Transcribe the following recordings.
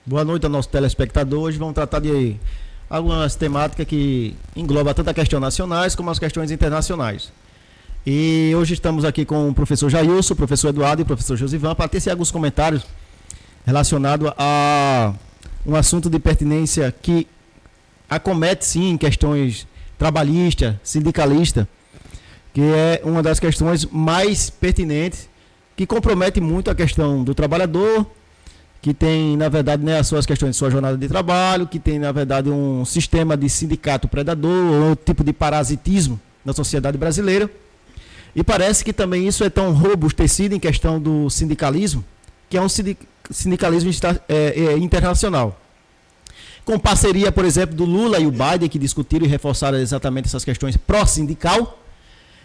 Boa noite ao nosso telespectador. Hoje vamos tratar de algumas temáticas que englobam tanto as questões nacionais como as questões internacionais. E hoje estamos aqui com o professor Jailson, o professor Eduardo e o professor Josivan para tecer alguns comentários relacionados a um assunto de pertinência que acomete, sim, questões trabalhistas, sindicalistas, que é uma das questões mais pertinentes, que compromete muito a questão do trabalhador, que tem, na verdade, né, as suas questões de sua jornada de trabalho, que tem, na verdade, um sistema de sindicato predador, ou um tipo de parasitismo na sociedade brasileira. E parece que também isso é tão robustecido em questão do sindicalismo, que é um sindicalismo internacional. Com parceria, por exemplo, do Lula e o Biden, que discutiram e reforçaram exatamente essas questões pró-sindical.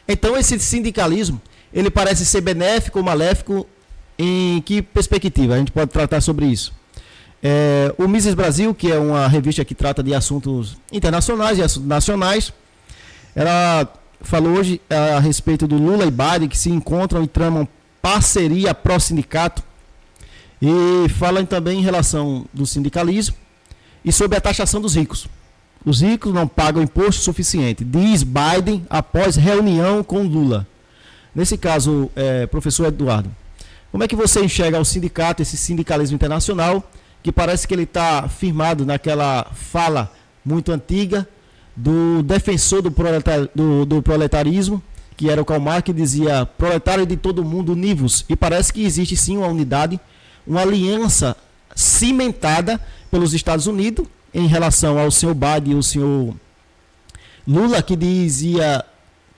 Então, esse sindicalismo, ele parece ser benéfico ou maléfico. Em que perspectiva? A gente pode tratar sobre isso. O Mises Brasil, que é uma revista que trata de assuntos internacionais e assuntos nacionais, ela falou hoje a respeito do Lula e Biden, que se encontram e tramam parceria pró-sindicato, e falam também em relação do sindicalismo e sobre a taxação dos ricos. Os ricos não pagam imposto suficiente, diz Biden após reunião com Lula. Nesse caso, professor Eduardo, como é que você enxerga o sindicato, esse sindicalismo internacional, que parece que ele está firmado naquela fala muito antiga do defensor do proletarismo, que era o Karl Marx, que dizia proletário de todo mundo, univos. E parece que existe sim uma unidade, uma aliança cimentada pelos Estados Unidos em relação ao senhor Biden e ao senhor Lula, que dizia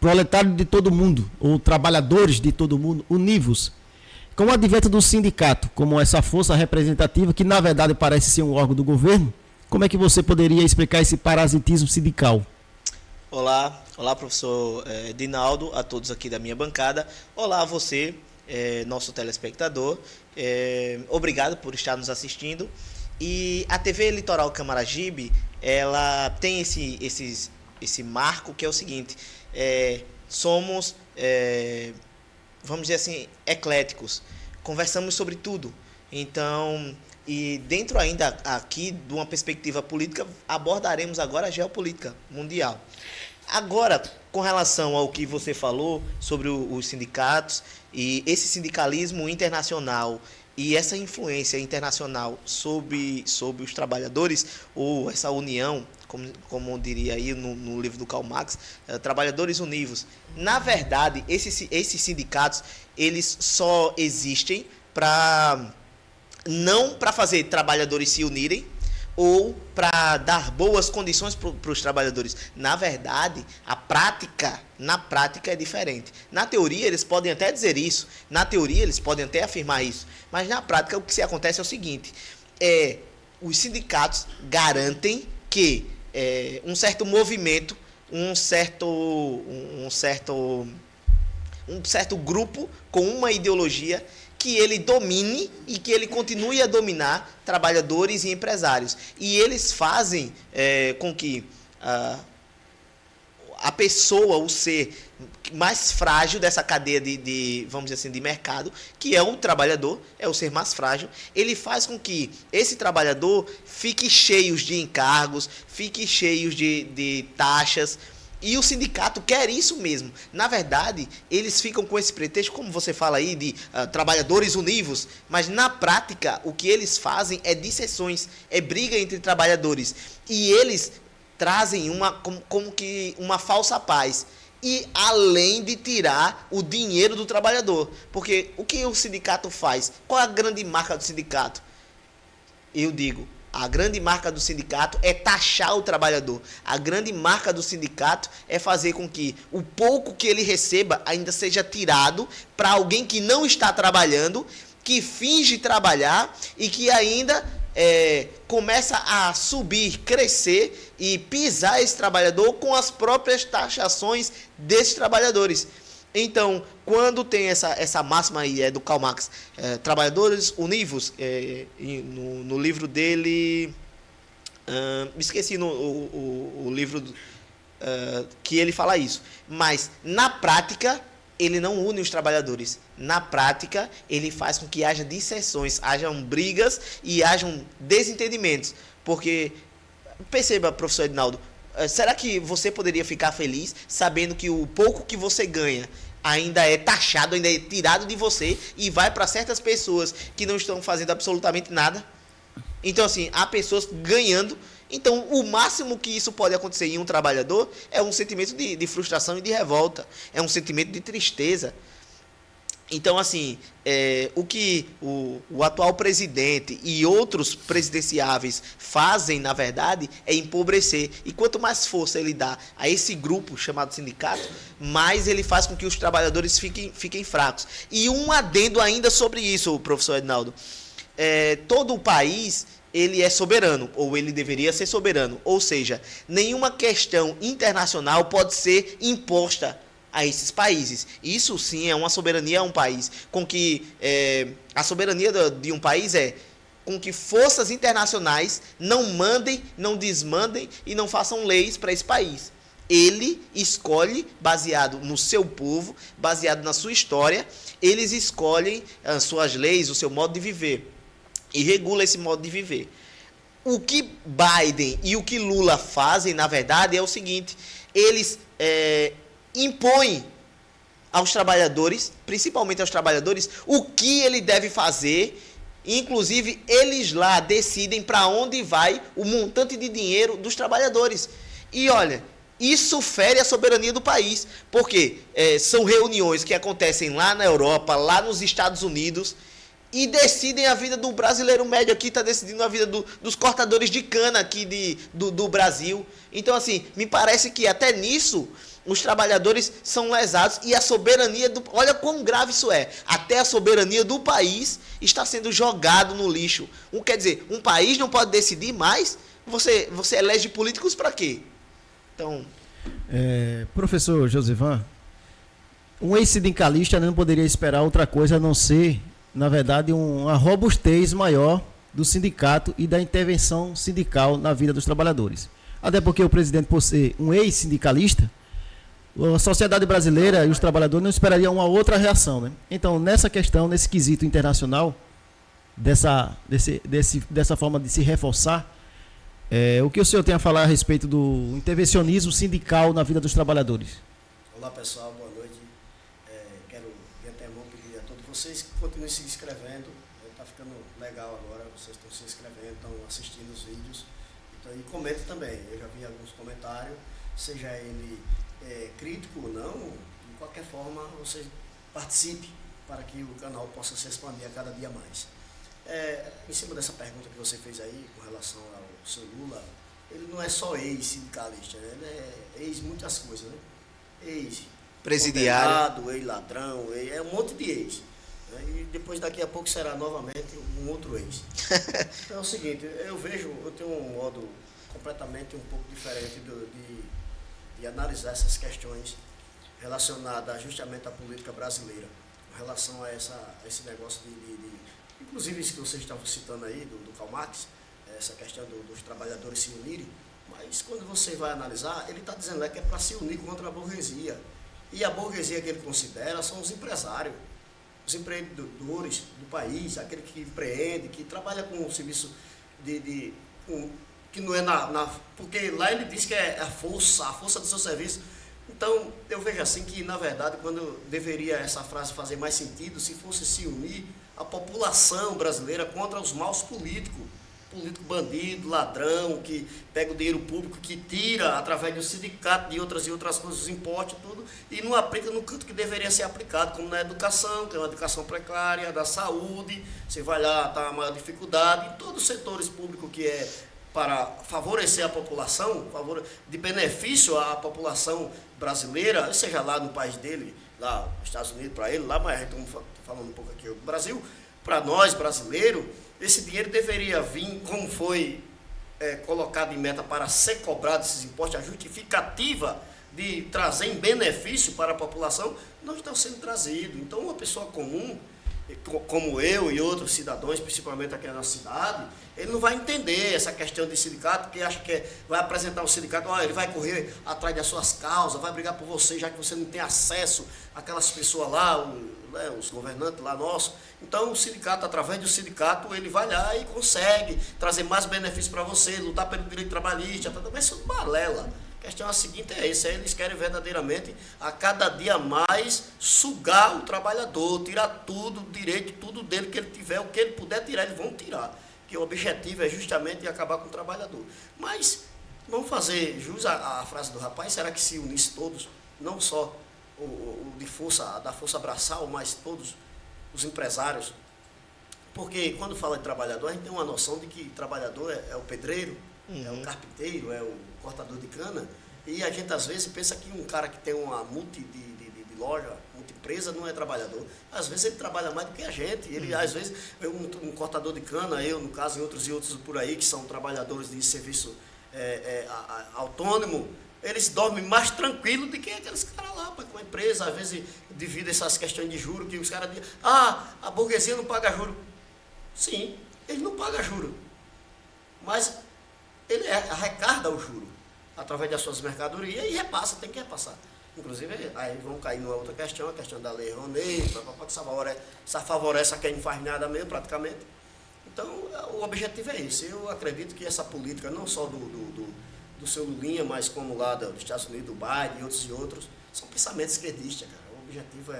proletário de todo mundo, ou trabalhadores de todo mundo, univos. Com o advento do sindicato, como essa força representativa, que na verdade parece ser um órgão do governo, como é que você poderia explicar esse parasitismo sindical? Olá, professor Dinaldo, a todos aqui da minha bancada. Olá a você, nosso telespectador. Obrigado por estar nos assistindo. E a TV Litoral Camaragibe, ela tem esse marco que é o seguinte: somos... vamos dizer assim, ecléticos. Conversamos sobre tudo. Então, e dentro ainda aqui de uma perspectiva política, abordaremos agora a geopolítica mundial. Agora, com relação ao que você falou sobre os sindicatos e esse sindicalismo internacional e essa influência internacional sobre os trabalhadores, ou essa união, como diria aí no livro do Karl Marx, trabalhadores univos. Na verdade, esses sindicatos, eles só existem não para fazer trabalhadores se unirem ou para dar boas condições para os trabalhadores. Na verdade, na prática é diferente. Na teoria, eles podem até dizer isso, na teoria, eles podem até afirmar isso, mas na prática, o que se acontece é o seguinte: os sindicatos garantem que um certo movimento, um certo grupo com uma ideologia, que ele domine e que ele continue a dominar trabalhadores e empresários. E eles fazem com que a pessoa, o ser mais frágil dessa cadeia vamos dizer assim, de mercado, que é o trabalhador, é o ser mais frágil, ele faz com que esse trabalhador fique cheio de encargos, fique cheio de taxas. E o sindicato quer isso mesmo. Na verdade, eles ficam com esse pretexto, como você fala aí, de trabalhadores univos, mas na prática, o que eles fazem é dissessões, é briga entre trabalhadores. E eles trazem como que uma falsa paz. E além de tirar o dinheiro do trabalhador. Porque o que o sindicato faz? Qual é a grande marca do sindicato? Eu digo, a grande marca do sindicato é taxar o trabalhador. A grande marca do sindicato é fazer com que o pouco que ele receba ainda seja tirado para alguém que não está trabalhando, que finge trabalhar e que ainda começa a subir, crescer e pisar esse trabalhador com as próprias taxações desses trabalhadores. Então, quando tem essa máxima aí do Karl Marx, trabalhadores univos, no livro dele, me esqueci o livro que ele fala isso, mas na prática ele não une os trabalhadores. Na prática, ele faz com que haja dissensões, hajam brigas e hajam desentendimentos. Porque, perceba, professor Edinaldo, será que você poderia ficar feliz sabendo que o pouco que você ganha ainda é taxado, ainda é tirado de você e vai para certas pessoas que não estão fazendo absolutamente nada? Então, assim, há pessoas ganhando. Então, o máximo que isso pode acontecer em um trabalhador é um sentimento de frustração e de revolta. É um sentimento de tristeza. Então, assim, o que o atual presidente e outros presidenciáveis fazem, na verdade, é empobrecer. E quanto mais força ele dá a esse grupo chamado sindicato, mais ele faz com que os trabalhadores fiquem fracos. E um adendo ainda sobre isso, professor Edinaldo. Todo o país ele é soberano, ou ele deveria ser soberano. Ou seja, nenhuma questão internacional pode ser imposta a esses países. Isso sim é uma soberania a um país. Com que a soberania de um país é com que forças internacionais não mandem, não desmandem e não façam leis para esse país. Ele escolhe, baseado no seu povo, baseado na sua história, eles escolhem as suas leis, o seu modo de viver. E regula esse modo de viver. O que Biden e o que Lula fazem, na verdade, é o seguinte: eles impõem aos trabalhadores, principalmente aos trabalhadores, o que ele deve fazer. Inclusive, eles lá decidem para onde vai o montante de dinheiro dos trabalhadores. E olha, isso fere a soberania do país, porque são reuniões que acontecem lá na Europa, lá nos Estados Unidos, e decidem a vida do brasileiro médio aqui, está decidindo a vida dos cortadores de cana aqui do Brasil. Então, assim, me parece que até nisso os trabalhadores são lesados e a soberania do... Olha quão grave isso é. Até a soberania do país está sendo jogado no lixo. Quer dizer, um país não pode decidir mais? Você elege políticos para quê? Então... Professor Josivan, um ex-sindicalista não poderia esperar outra coisa a não ser, na verdade, uma robustez maior do sindicato e da intervenção sindical na vida dos trabalhadores. Até porque o presidente, por ser um ex-sindicalista, a sociedade brasileira e os trabalhadores não esperariam uma outra reação, né? Então, nessa questão, nesse quesito internacional, dessa forma de se reforçar, o que o senhor tem a falar a respeito do intervencionismo sindical na vida dos trabalhadores? Olá, pessoal, boa noite. Quero de antemão pedir a todos vocês que continuem se inscrevendo. Está ficando legal agora, vocês estão se inscrevendo, estão assistindo os vídeos. Então, e comentem também. Eu já vi alguns comentários, seja ele crítico ou não, de qualquer forma, você participe para que o canal possa se expandir a cada dia mais. Em cima dessa pergunta que você fez aí, com relação ao seu Lula, ele não é só ex-sindicalista, né? Ele é ex-muitas coisas, né? Ex-presidiário, ex-ladrão, é um monte de ex. Né? E depois, daqui a pouco, será novamente um outro ex. Então é o seguinte, eu tenho um modo completamente um pouco diferente de analisar essas questões relacionadas justamente à política brasileira, com relação a esse negócio inclusive isso que vocês estavam citando aí, do Karl Marx, essa questão dos trabalhadores se unirem, mas quando você vai analisar, ele está dizendo que é para se unir contra a burguesia. E a burguesia que ele considera são os empresários, os empreendedores do país, aquele que empreende, que trabalha com um serviço que não é porque lá ele diz que é a força do seu serviço. Então, eu vejo assim que, na verdade, quando deveria essa frase fazer mais sentido, se fosse se unir a população brasileira contra os maus político bandido, ladrão, que pega o dinheiro público, que tira através do sindicato, de outras coisas, os impostos e tudo, e não aplica no canto que deveria ser aplicado, como na educação, que é uma educação precária, da saúde, você vai lá, está a maior dificuldade, em todos os setores públicos que é para favorecer a população, de benefício à população brasileira, seja lá no país dele, lá nos Estados Unidos para ele, lá, mas estamos falando um pouco aqui do Brasil, para nós brasileiros, esse dinheiro deveria vir, como foi colocado em meta para ser cobrado esses impostos, a justificativa de trazer em benefício para a população, não está sendo trazido. Então, uma pessoa comum, como eu e outros cidadãos, principalmente aqui na nossa cidade, ele não vai entender essa questão de sindicato, porque acha que vai apresentar um sindicato, olha, ele vai correr atrás das suas causas, vai brigar por você, já que você não tem acesso àquelas pessoas lá, os governantes lá nossos. Então o sindicato, através do sindicato, ele vai lá e consegue trazer mais benefícios para você, lutar pelo direito trabalhista, mas isso é uma balela. A questão é a seguinte, eles querem verdadeiramente a cada dia mais sugar o trabalhador, tirar tudo, direito, tudo dele que ele tiver, o que ele puder tirar, eles vão tirar. Porque o objetivo é justamente acabar com o trabalhador. Mas vamos fazer jus à frase do rapaz, será que se unisse todos, não só o de força, da força braçal, mas todos os empresários? Porque quando fala de trabalhador, a gente tem uma noção de que trabalhador é o pedreiro, é o carpinteiro, é o cortador de cana, e a gente às vezes pensa que um cara que tem uma multi de loja, multi-empresa, não é trabalhador. Às vezes ele trabalha mais do que a gente. Ele, às vezes, um cortador de cana, eu, no caso, e outros por aí, que são trabalhadores de serviço autônomo, eles dormem mais tranquilo do que aqueles caras lá, com a empresa, às vezes, devido a essas questões de juros, que os caras dizem, a burguesia não paga juro. Sim, ele não paga juro. Mas ele arrecada o juro através das suas mercadorias e repassa, tem que repassar. Inclusive, aí vamos cair numa outra questão, a questão da lei Rouanet, que favorece a quem não faz nada mesmo, praticamente. Então, o objetivo é esse. Eu acredito que essa política, não só do seu Lulinha, mas como lá dos Estados Unidos, do Biden e outros, são pensamentos esquerdistas, cara. O objetivo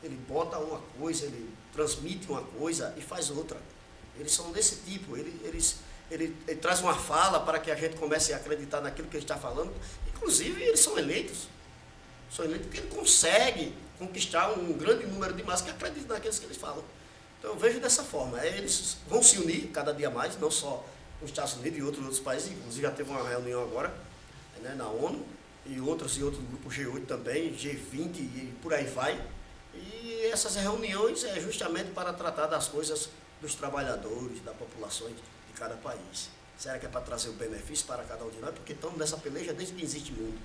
ele bota uma coisa, ele transmite uma coisa e faz outra. Eles são desse tipo, ele traz uma fala para que a gente comece a acreditar naquilo que ele está falando. Inclusive, eles são eleitos. São eleitos porque ele consegue conquistar um grande número de massas que acreditam naqueles que eles falam. Então, eu vejo dessa forma. Eles vão se unir cada dia mais, não só nos Estados Unidos e outros países. Inclusive, já teve uma reunião agora, né, na ONU, e outros grupos G8 também, G20 e por aí vai. E essas reuniões é justamente para tratar das coisas dos trabalhadores, da população de cada país. Será que é para trazer o benefício para cada um de nós? Porque estamos nessa peleja desde que existe mundo.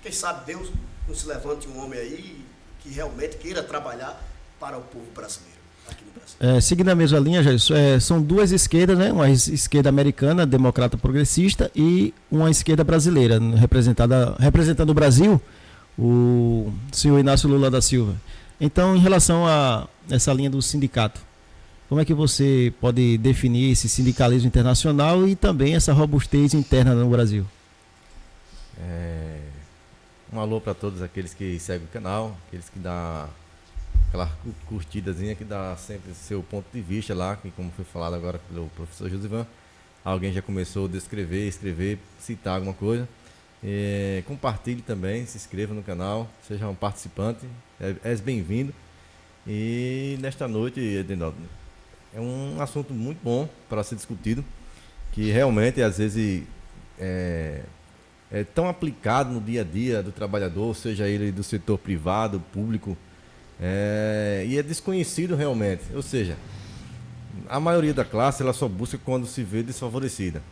Quem sabe Deus não se levante um homem aí que realmente queira trabalhar para o povo brasileiro, aqui no Brasil. Seguindo a mesma linha, Jair, são duas esquerdas, né? Uma esquerda americana, democrata progressista, e uma esquerda brasileira, representando o Brasil, o senhor Inácio Lula da Silva. Então, em relação a essa linha do sindicato, como é que você pode definir esse sindicalismo internacional e também essa robustez interna no Brasil? Um alô para todos aqueles que seguem o canal, aqueles que dão aquela curtidazinha, que dá sempre seu ponto de vista lá, que como foi falado agora pelo professor Josivan, alguém já começou a descrever, escrever, citar alguma coisa. Compartilhe também, se inscreva no canal, seja um participante, és bem-vindo. E nesta noite, Edinaldo, é um assunto muito bom para ser discutido, que realmente às vezes é tão aplicado no dia a dia do trabalhador, seja ele do setor privado, público, e é desconhecido realmente. Ou seja, a maioria da classe ela só busca quando se vê desfavorecida,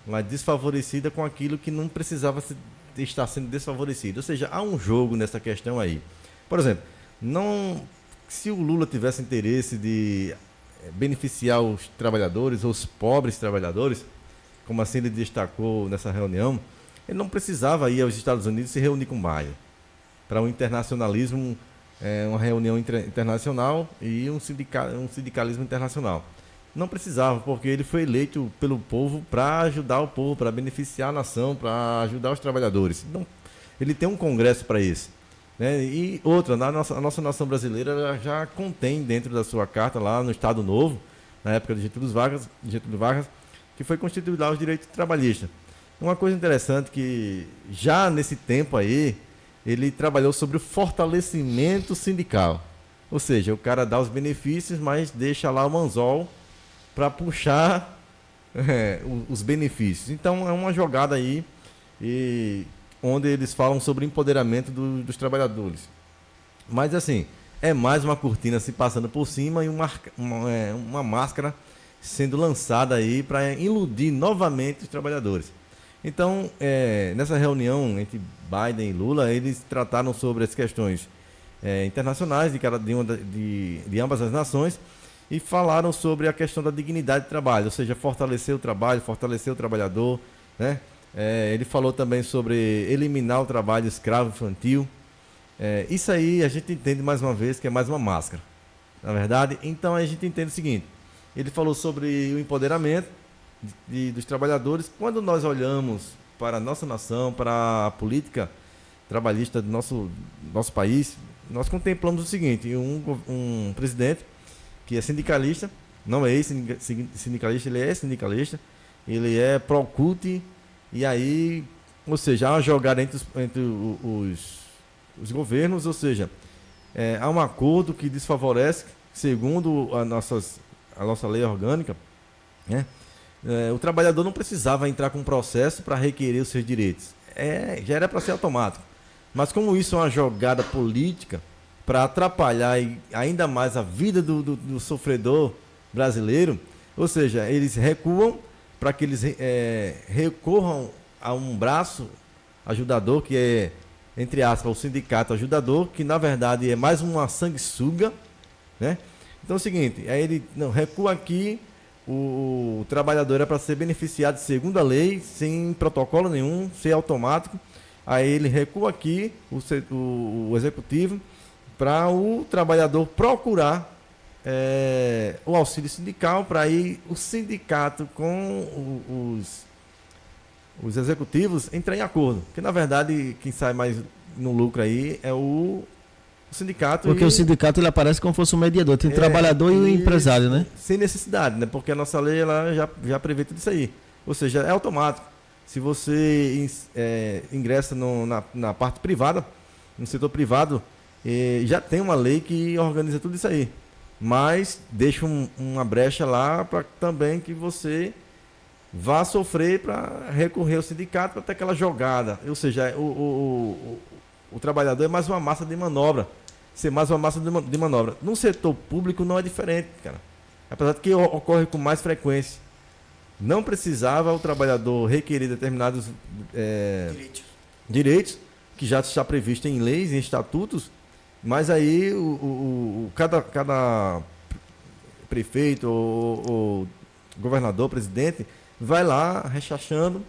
mas desfavorecida com aquilo que não precisava estar sendo desfavorecido. Ou seja, há um jogo nessa questão aí. Por exemplo, se o Lula tivesse interesse de beneficiar os trabalhadores, os pobres trabalhadores, como assim ele destacou nessa reunião, ele não precisava ir aos Estados Unidos se reunir com Biden para um internacionalismo, uma reunião internacional e um sindicalismo internacional. Não precisava, porque ele foi eleito pelo povo para ajudar o povo, para beneficiar a nação, para ajudar os trabalhadores. Então, ele tem um congresso para isso, né? E outra, a nossa nação brasileira ela já contém dentro da sua carta, lá no Estado Novo, na época de Getúlio Vargas, que foi constituído lá os direitos trabalhistas. Uma coisa interessante que já nesse tempo aí, ele trabalhou sobre o fortalecimento sindical. Ou seja, o cara dá os benefícios, mas deixa lá o anzol para puxar os benefícios. Então é uma jogada aí onde eles falam sobre o empoderamento dos trabalhadores. Mas assim, é mais uma cortina se passando por cima e uma máscara sendo lançada aí para iludir novamente os trabalhadores. Então, nessa reunião entre Biden e Lula, eles trataram sobre as questões internacionais de ambas as nações, e falaram sobre a questão da dignidade do trabalho, ou seja, fortalecer o trabalho, fortalecer o trabalhador, né? Ele falou também sobre eliminar o trabalho escravo infantil. Isso aí a gente entende mais uma vez que é mais uma máscara, na verdade. Então a gente entende o seguinte: ele falou sobre o empoderamento dos trabalhadores. Quando nós olhamos para a nossa nação, para a política trabalhista do nosso país, nós contemplamos o seguinte: um presidente que é sindicalista, não é ex-sindicalista, ele é sindicalista, ele é pró-CUT, e aí, ou seja, há uma jogada entre os governos, ou seja, há um acordo que desfavorece, segundo a nossa lei orgânica, né? O trabalhador não precisava entrar com um processo para requerer os seus direitos. Já era para ser automático. Mas como isso é uma jogada política para atrapalhar ainda mais a vida do sofredor brasileiro, ou seja, eles recuam para que eles recorram a um braço ajudador, que é, entre aspas, o sindicato ajudador, que na verdade é mais uma sanguessuga, né? Então é o seguinte, aí ele recua aqui, o trabalhador era para ser beneficiado segundo a lei, sem protocolo nenhum, ser automático. Aí ele recua aqui, o executivo, para o trabalhador procurar o auxílio sindical, para aí o sindicato com os executivos entrar em acordo. Porque, na verdade, quem sai mais no lucro aí é o sindicato. Porque o sindicato ele aparece como se fosse um mediador, tem o trabalhador e o empresário, né? Sem necessidade, né? Porque a nossa lei ela já prevê tudo isso aí. Ou seja, é automático. Se você ingressa na parte privada, no setor privado, já tem uma lei que organiza tudo isso aí. Mas deixa uma brecha lá para também que você vá sofrer para recorrer ao sindicato para ter aquela jogada. Ou seja, o trabalhador é mais uma massa de manobra. Ser mais uma massa de manobra. No setor público não é diferente, cara. Apesar de que ocorre com mais frequência. Não precisava o trabalhador requerer determinados direitos, que já está previsto em leis, em estatutos, mas aí cada prefeito ou governador, presidente, vai lá rechachando,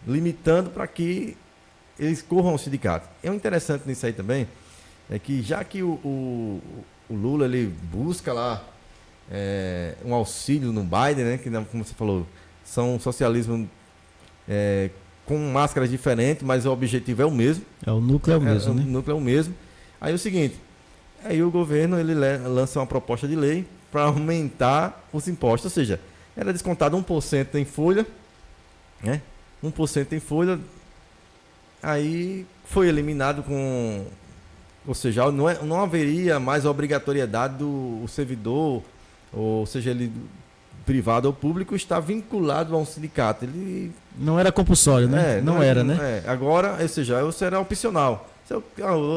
limitando para que eles corram ao sindicato. É interessante nisso aí também, é que já que o Lula ele busca lá um auxílio no Biden, né, que como você falou, são socialismo com máscaras diferentes, mas o objetivo é o mesmo. O núcleo é o mesmo, né? O núcleo é o mesmo. Aí é o seguinte, aí o governo ele lança uma proposta de lei para aumentar os impostos, ou seja, era descontado 1% em folha, né? 1% em folha, aí foi eliminado ou seja, não haveria mais a obrigatoriedade do servidor, ou seja, ele privado ou público, está vinculado a um sindicato. Ele não era compulsório, né? Não era, né? Agora, ou seja, será opcional.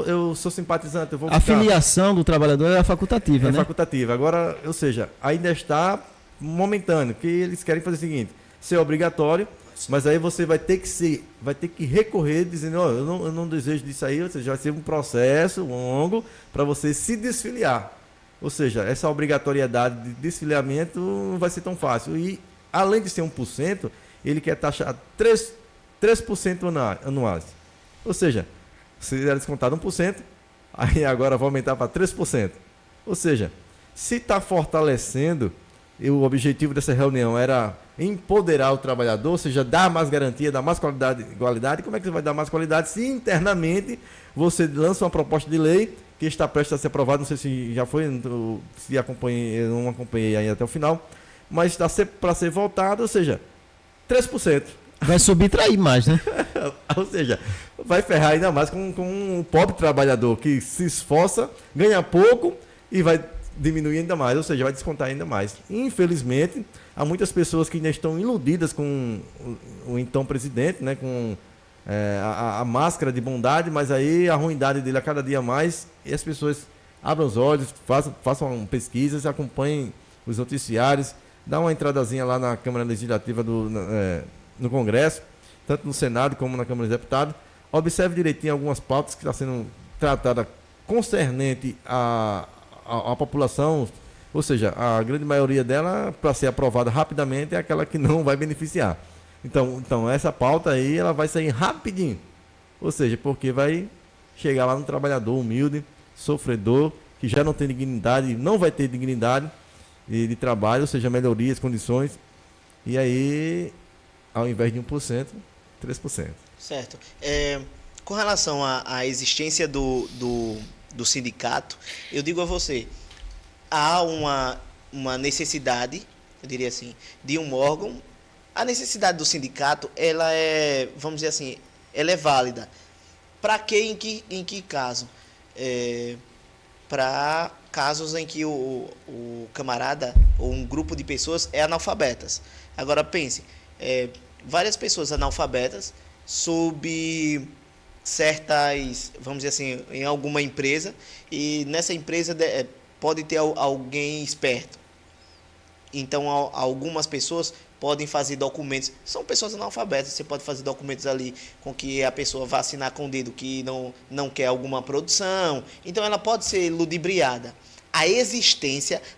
Eu sou simpatizante, eu vou a filiação do trabalhador é facultativa, né? É facultativa. Agora, ou seja, ainda está momentâneo, que eles querem fazer o seguinte, ser obrigatório, mas aí você vai ter que recorrer dizendo, eu não desejo disso aí, ou seja, vai ser um processo longo para você se desfiliar. Ou seja, essa obrigatoriedade de desfiliamento não vai ser tão fácil. E, além de ser 1%, ele quer taxar 3% anuais. Ou seja, se era descontado 1%, aí agora vai aumentar para 3%. Ou seja, se está fortalecendo, e o objetivo dessa reunião era empoderar o trabalhador, ou seja, dar mais garantia, dar mais qualidade, como é que você vai dar mais qualidade se internamente você lança uma proposta de lei que está prestes a ser aprovada, não sei se já foi, se acompanhei, eu não acompanhei aí até o final, mas está para ser votado, ou seja, 3%. Vai subtrair mais, né? Ou seja, vai ferrar ainda mais com o pobre trabalhador que se esforça, ganha pouco e vai diminuir ainda mais, ou seja, vai descontar ainda mais. Infelizmente, há muitas pessoas que ainda estão iludidas com o então presidente, né, com a máscara de bondade, mas aí a ruindade dele a cada dia mais, e as pessoas abram os olhos, façam pesquisas, acompanhem os noticiários, dá uma entradazinha lá na Câmara Legislativa no Congresso, tanto no Senado como na Câmara dos Deputados, observe direitinho algumas pautas que estão sendo tratadas concernente à população, ou seja, a grande maioria dela, para ser aprovada rapidamente, é aquela que não vai beneficiar. Então essa pauta aí, ela vai sair rapidinho. Ou seja, porque vai chegar lá no trabalhador humilde, sofredor, que já não tem dignidade, não vai ter dignidade de trabalho, ou seja, melhorias, condições. E aí, ao invés de 1%, 3%. Certo. Com relação à existência do sindicato, eu digo a você, há uma necessidade, eu diria assim, de um órgão. A necessidade do sindicato, ela é, vamos dizer assim, ela é válida. Para quê? Em que caso? Para casos em que o camarada ou um grupo de pessoas é analfabetas. Agora pense, várias pessoas analfabetas sob certas, vamos dizer assim, em alguma empresa, e nessa empresa pode ter alguém esperto. Então algumas pessoas podem fazer documentos, são pessoas analfabetas, você pode fazer documentos ali com que a pessoa vá assinar com o dedo que não quer alguma produção, então ela pode ser ludibriada.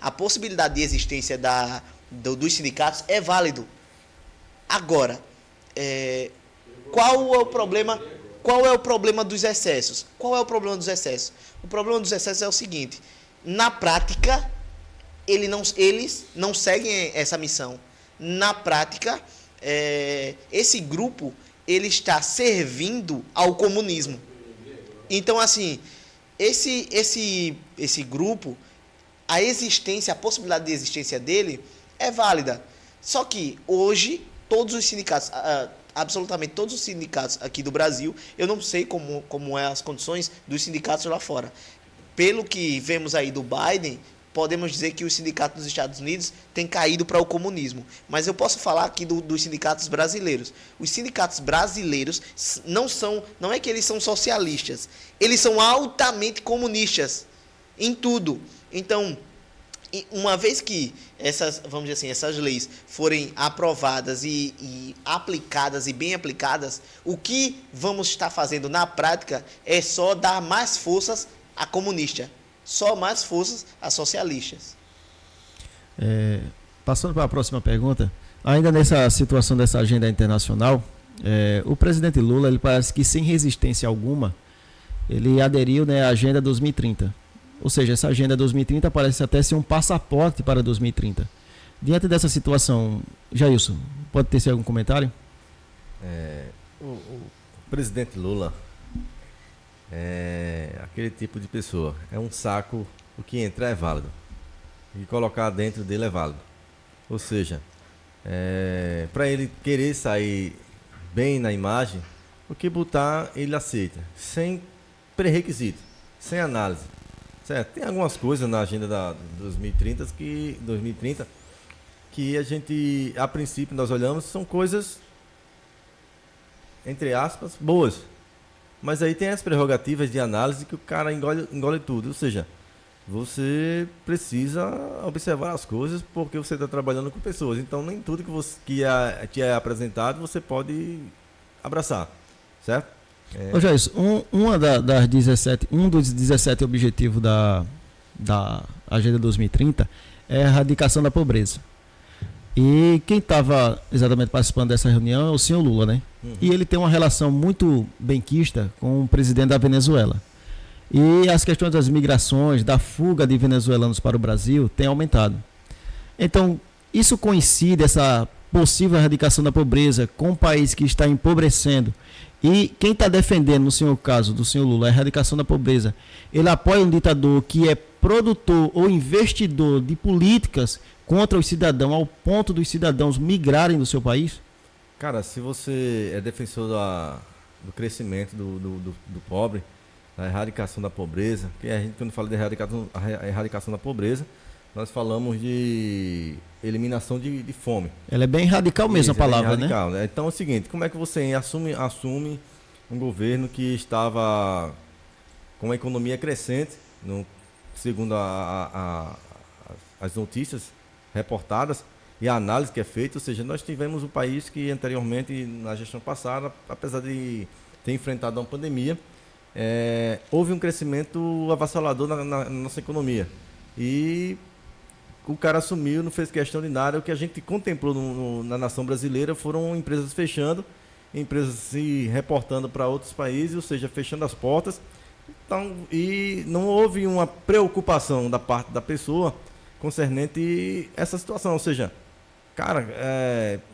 A possibilidade de existência dos sindicatos é válido. Agora, qual é o problema? Qual é o problema dos excessos? Qual é o problema dos excessos? O problema dos excessos é o seguinte: na prática, eles não seguem essa missão. Na prática, esse grupo ele está servindo ao comunismo. Então, assim, esse grupo, a possibilidade de existência dele é válida. Só que hoje todos os sindicatos, absolutamente todos os sindicatos aqui do Brasil, eu não sei como é as condições dos sindicatos lá fora. Pelo que vemos aí do Biden, podemos dizer que os sindicatos dos Estados Unidos têm caído para o comunismo. Mas eu posso falar aqui dos sindicatos brasileiros. Os sindicatos brasileiros não é que eles são socialistas, eles são altamente comunistas em tudo. Então, uma vez que vamos dizer assim, essas leis forem aprovadas e aplicadas e bem aplicadas, o que vamos estar fazendo na prática é só dar mais forças a comunista, só mais forças a socialistas. Passando para a próxima pergunta, ainda nessa situação dessa agenda internacional, o presidente Lula, ele parece que sem resistência alguma, ele aderiu, né, à Agenda 2030. Ou seja, essa Agenda 2030 parece até ser um passaporte para 2030. Diante dessa situação, Jailson, pode ter algum comentário? O presidente Lula é aquele tipo de pessoa. É um saco, o que entrar é válido. E colocar dentro dele é válido. Ou seja, para ele querer sair bem na imagem, o que botar ele aceita, sem pré-requisito, sem análise. Certo? Tem algumas coisas na agenda da 2030 que a gente, a princípio, nós olhamos, são coisas, entre aspas, boas. Mas aí tem as prerrogativas de análise que o cara engole tudo. Ou seja, você precisa observar as coisas porque você está trabalhando com pessoas. Então, nem tudo que te é apresentado você pode abraçar. Certo? Ô Jair, um dos 17 objetivos da Agenda 2030 é a erradicação da pobreza. E quem estava exatamente participando dessa reunião é o senhor Lula, né? E ele tem uma relação muito benquista com o presidente da Venezuela. E as questões das migrações, da fuga de venezuelanos para o Brasil, tem aumentado. Então, isso coincide, essa possível erradicação da pobreza, com um país que está empobrecendo. E quem está defendendo, no seu caso, do senhor Lula, a erradicação da pobreza, ele apoia um ditador que é produtor ou investidor de políticas contra os cidadãos, ao ponto dos cidadãos migrarem do seu país? Cara, se você é defensor do crescimento do pobre, da erradicação da pobreza, que a gente, quando fala de erradicação da pobreza, nós falamos de eliminação de fome. Ela é bem radical mesmo, a palavra, radical, né? Então é o seguinte, como é que você assume um governo que estava com a economia crescente, segundo as notícias reportadas e a análise que é feita, ou seja, nós tivemos um país que anteriormente, na gestão passada, apesar de ter enfrentado uma pandemia, houve um crescimento avassalador na nossa economia. E o cara assumiu, não fez questão de nada. O que a gente contemplou na nação brasileira foram empresas fechando, empresas se reportando para outros países, ou seja, fechando as portas. Então, e não houve uma preocupação da parte da pessoa concernente essa situação. Ou seja, cara,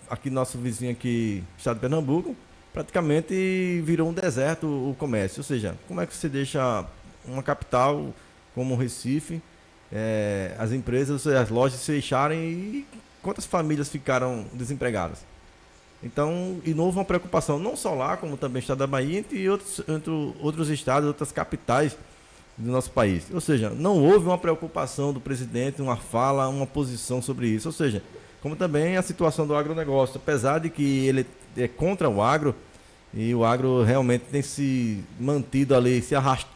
aqui nosso vizinho aqui, estado de Pernambuco, praticamente virou um deserto o comércio. Ou seja, como é que você deixa uma capital como o Recife, as empresas, as lojas fecharem e quantas famílias ficaram desempregadas? Então, e não houve uma preocupação, não só lá, como também no estado da Bahia, entre outros estados, outras capitais do nosso país. Ou seja, não houve uma preocupação do presidente, uma fala, uma posição sobre isso. Ou seja, como também a situação do agronegócio, apesar de que ele é contra o agro, e o agro realmente tem se mantido ali,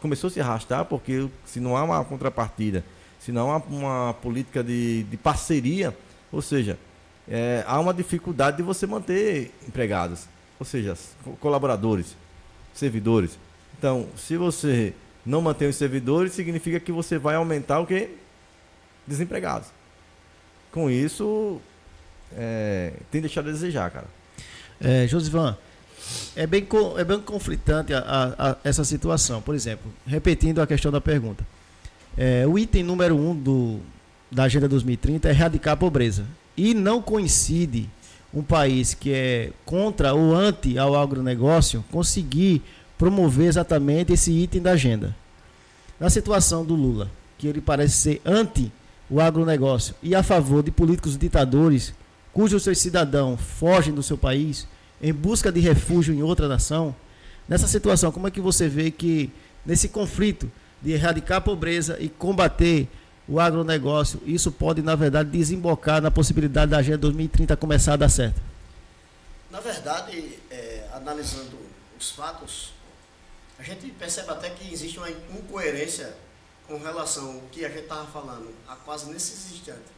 começou a se arrastar, porque se não há uma contrapartida, se não há uma política de parceria, ou seja, há uma dificuldade de você manter empregados, ou seja, colaboradores, servidores. Então, se você não mantém os servidores, significa que você vai aumentar o quê? Desempregados. Com isso, tem deixado a desejar, cara. Josivan, é bem conflitante essa situação. Por exemplo, repetindo a questão da pergunta. O item número 1 da Agenda 2030 é erradicar a pobreza. E não coincide um país que é contra ou anti ao agronegócio conseguir promover exatamente esse item da agenda. Na situação do Lula, que ele parece ser anti o agronegócio e a favor de políticos ditadores cujos seus cidadãos fogem do seu país em busca de refúgio em outra nação, nessa situação, como é que você vê que nesse conflito de erradicar a pobreza e combater o agronegócio, isso pode, na verdade, desembocar na possibilidade da Agenda 2030 começar a dar certo? Na verdade, analisando os fatos, a gente percebe até que existe uma incoerência com relação ao que a gente estava falando há quase nesse instante,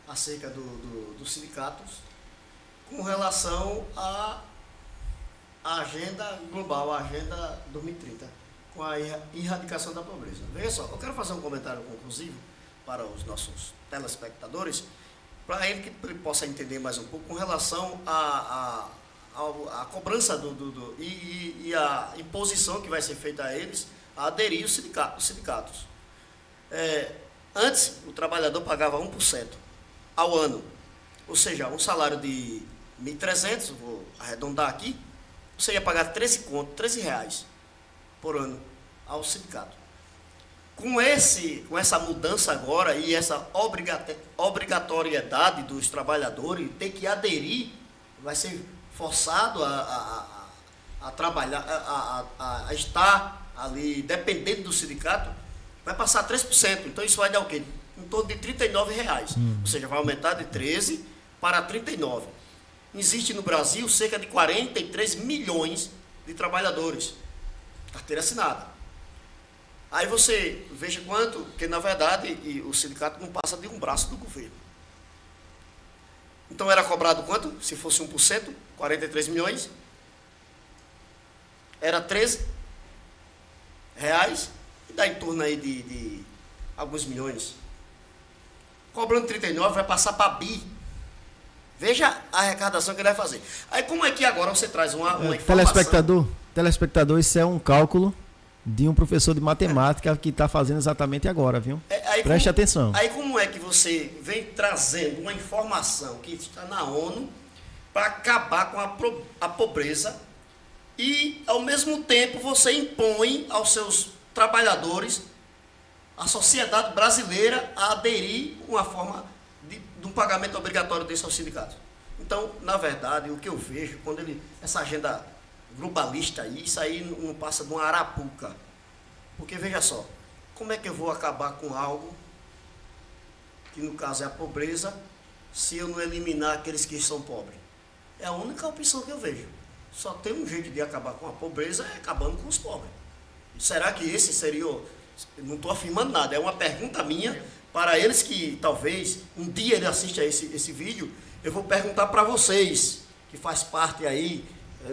acerca dos sindicatos, com relação à agenda global, a Agenda 2030, com a erradicação da pobreza. Veja só, eu quero fazer um comentário conclusivo para os nossos telespectadores, para ele que ele possa entender mais um pouco com relação à cobrança e a imposição que vai ser feita a eles a aderir os sindicatos. Antes, o trabalhador pagava 1% ao ano, ou seja, um salário de 1.300, vou arredondar aqui, você ia pagar 13 reais por ano ao sindicato. Com essa mudança agora e essa obrigatoriedade dos trabalhadores ter que aderir, vai ser forçado a trabalhar, a estar ali dependendo do sindicato, vai passar 3%. Então isso vai dar o quê? Em torno de R$39. Ou seja, vai aumentar de 13 para 39. Existe no Brasil cerca de 43 milhões de trabalhadores. Carteira assinada. Aí você veja quanto, porque na verdade o sindicato não passa de um braço do governo. Então era cobrado quanto? Se fosse 1%, 43 milhões. Era 13 reais e dá em torno aí de alguns milhões. Cobrando 39 vai passar para bi. Veja a arrecadação que ele vai fazer. Aí como é que agora você traz uma informação... Telespectador, isso é um cálculo de um professor de matemática que está fazendo exatamente agora, viu? Preste atenção. Aí como é que você vem trazendo uma informação que está na ONU para acabar com a pobreza e, ao mesmo tempo, você impõe aos seus trabalhadores, a sociedade brasileira, a aderir uma forma de um pagamento obrigatório desse ao sindicato? Então, na verdade, o que eu vejo, essa agenda globalista, isso aí não passa de uma arapuca. Porque, veja só, como é que eu vou acabar com algo, que no caso é a pobreza, se eu não eliminar aqueles que são pobres? É a única opção que eu vejo. Só tem um jeito de acabar com a pobreza, é acabando com os pobres. Será que esse seria... Não estou afirmando nada, é uma pergunta minha para eles que talvez um dia ele assista esse vídeo. Eu vou perguntar para vocês, que faz parte aí,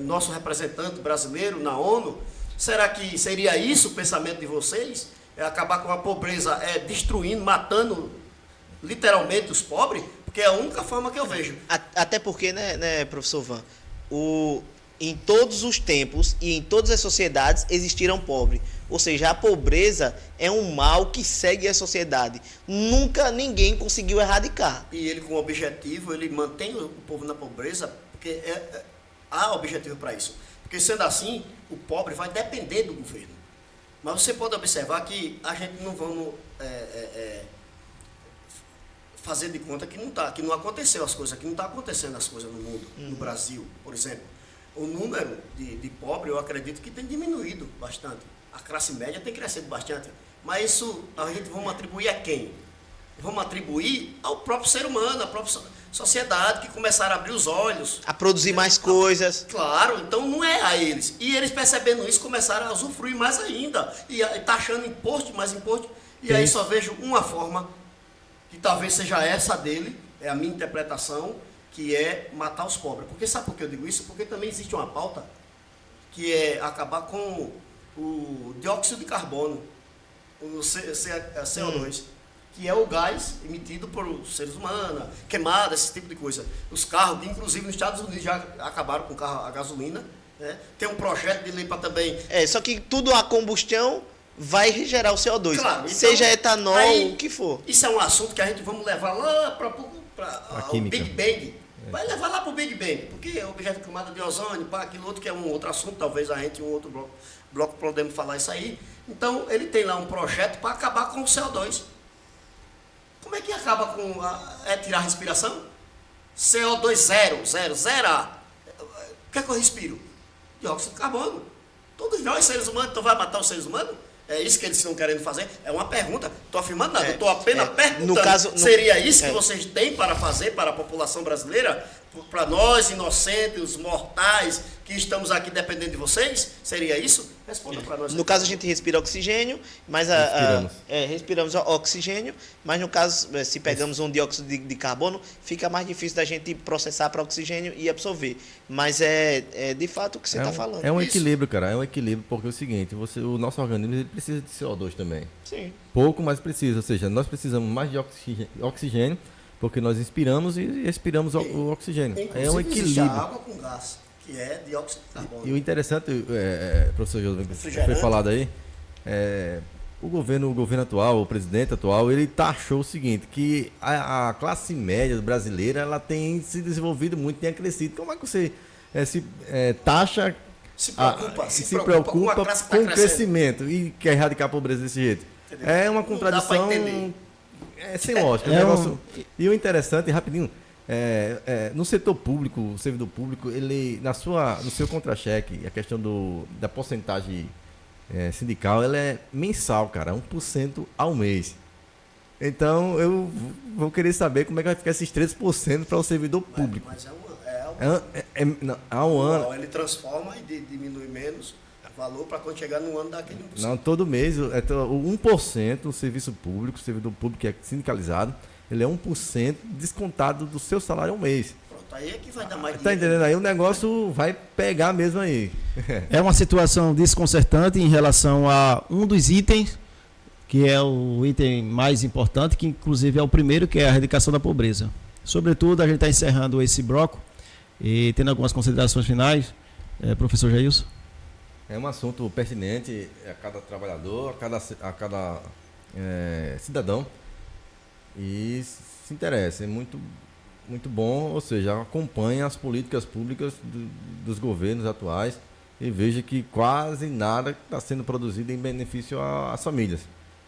nosso representante brasileiro na ONU, Será que seria isso o pensamento de vocês? É acabar com a pobreza, destruindo, matando literalmente os pobres? Porque é a única forma que eu vejo. Até porque, né, professor Van, em todos os tempos e em todas as sociedades existiram pobres. Ou seja, a pobreza é um mal que segue a sociedade. Nunca ninguém conseguiu erradicar. E ele, com o objetivo, ele mantém o povo na pobreza, porque há objetivo para isso. Porque, sendo assim, o pobre vai depender do governo. Mas você pode observar que a gente não vamos fazer de conta que não aconteceu as coisas, que não está acontecendo as coisas no mundo, no Brasil, por exemplo. O número de pobres, eu acredito que tem diminuído bastante. A classe média tem crescido bastante. Mas isso a gente vamos atribuir a quem? Vamos atribuir ao próprio ser humano, à própria sociedade, que começaram a abrir os olhos. A produzir mais coisas. Claro, então não é a eles. E eles, percebendo isso, começaram a usufruir mais ainda. E taxando imposto, mais imposto. E aí só vejo uma forma, que talvez seja essa dele, é a minha interpretação, que é matar os pobres. Porque sabe por que eu digo isso? Porque também existe uma pauta que é acabar com o dióxido de carbono, o CO2, que é o gás emitido por seres humanos, queimada, esse tipo de coisa. Os carros, inclusive nos Estados Unidos, já acabaram com o carro a gasolina. Né? Tem um projeto de lei para também... Só que tudo a combustão vai gerar o CO2. Claro, então, seja etanol, o que for. Isso é um assunto que a gente vamos levar lá para o Big Bang. Vai levar lá para o Big Bang, porque é objeto de camada de ozônio, aquilo outro que é um outro assunto, talvez a gente, um outro bloco podemos falar isso aí. Então, ele tem lá um projeto para acabar com o CO2. Como é que acaba com tirar a respiração? CO2 zero. O que é que eu respiro? Dióxido de carbono. Todos nós, seres humanos, então vai matar os seres humanos? É isso que eles estão querendo fazer? É uma pergunta. Estou afirmando nada, estou apenas perguntando. Seria isso que vocês têm para fazer para a população brasileira? Para nós, inocentes, os mortais, que estamos aqui dependendo de vocês? Seria isso? Responda para nós. No caso, a gente respira oxigênio, mas respiramos oxigênio, mas no caso, se pegamos um dióxido de carbono, fica mais difícil da gente processar para oxigênio e absorver. Mas é de fato o que você está falando. É um equilíbrio, cara. É um equilíbrio, porque é o seguinte, o nosso organismo ele precisa de CO2 também. Sim. Pouco, mas precisa. Ou seja, nós precisamos mais de oxigênio, porque nós inspiramos e expiramos o oxigênio. É um equilíbrio. Água com gás, que é dióxido de carbono. E o interessante, professor José, que foi falado aí, o governo atual, o presidente atual, ele taxou o seguinte, que a classe média brasileira ela tem se desenvolvido muito, tem crescido. Como é que você taxa, se preocupa com o crescimento e quer erradicar a pobreza desse jeito? Entendeu? É uma contradição sem lógica. E o interessante, rapidinho, no setor público, o servidor público, ele, no seu contra-cheque, a questão da porcentagem sindical, ela é mensal, cara, 1% ao mês. Então, eu vou querer saber como é que vai ficar esses 13% para o servidor público. Mas há um ano. Ele transforma e diminui menos o valor para quando chegar no ano daquele 1%. Não, todo mês, o 1% do serviço público, o servidor público que é sindicalizado, ele é 1% descontado do seu salário ao mês. Pronto, aí é que vai dar mais dinheiro. Tá entendendo? Aí o negócio vai pegar mesmo aí. É uma situação desconcertante em relação a um dos itens, que é o item mais importante, que inclusive é o primeiro, que é a erradicação da pobreza. Sobretudo, a gente está encerrando esse bloco e tendo algumas considerações finais. Professor Jailson? É um assunto pertinente a cada trabalhador, a cada cidadão, e se interessa, é muito, muito bom, ou seja, acompanhe as políticas públicas dos governos atuais e veja que quase nada está sendo produzido em benefício às famílias.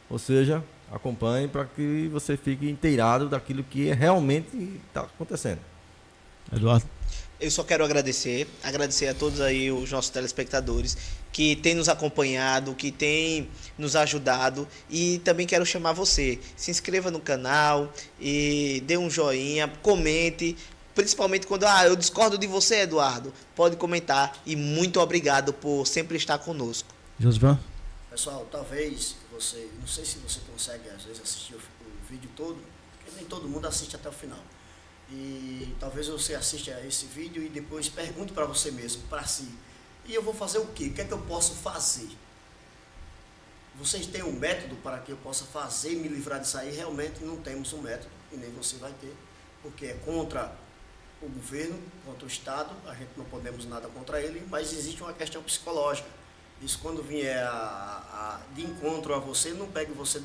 Ou seja, acompanhe para que você fique inteirado daquilo que realmente está acontecendo. Eduardo? Eu só quero agradecer a todos aí os nossos telespectadores que têm nos acompanhado, que têm nos ajudado, e também quero chamar você, se inscreva no canal e dê um joinha, comente, principalmente quando eu discordo de você, Eduardo, pode comentar, e muito obrigado por sempre estar conosco. Josivan? Pessoal, talvez você, não sei se você consegue às vezes assistir o vídeo todo, porque nem todo mundo assiste até o final. E talvez você assista a esse vídeo e depois pergunte para você mesmo, para si, E eu vou fazer o quê? O que é que eu posso fazer? Vocês têm um método para que eu possa fazer e me livrar disso aí? Realmente não temos um método, e nem você vai ter, porque é contra o governo, contra o Estado, a gente não podemos nada contra ele, mas existe uma questão psicológica. Isso, quando vier de encontro a você, não pegue você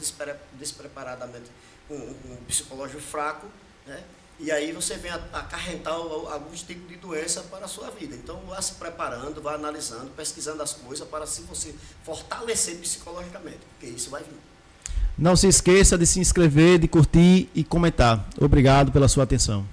despreparadamente com um psicológico fraco, né? E aí você vem acarretar alguns tipos de doença para a sua vida. Então, vá se preparando, vá analisando, pesquisando as coisas para se você fortalecer psicologicamente, porque isso vai vir. Não se esqueça de se inscrever, de curtir e comentar. Obrigado pela sua atenção.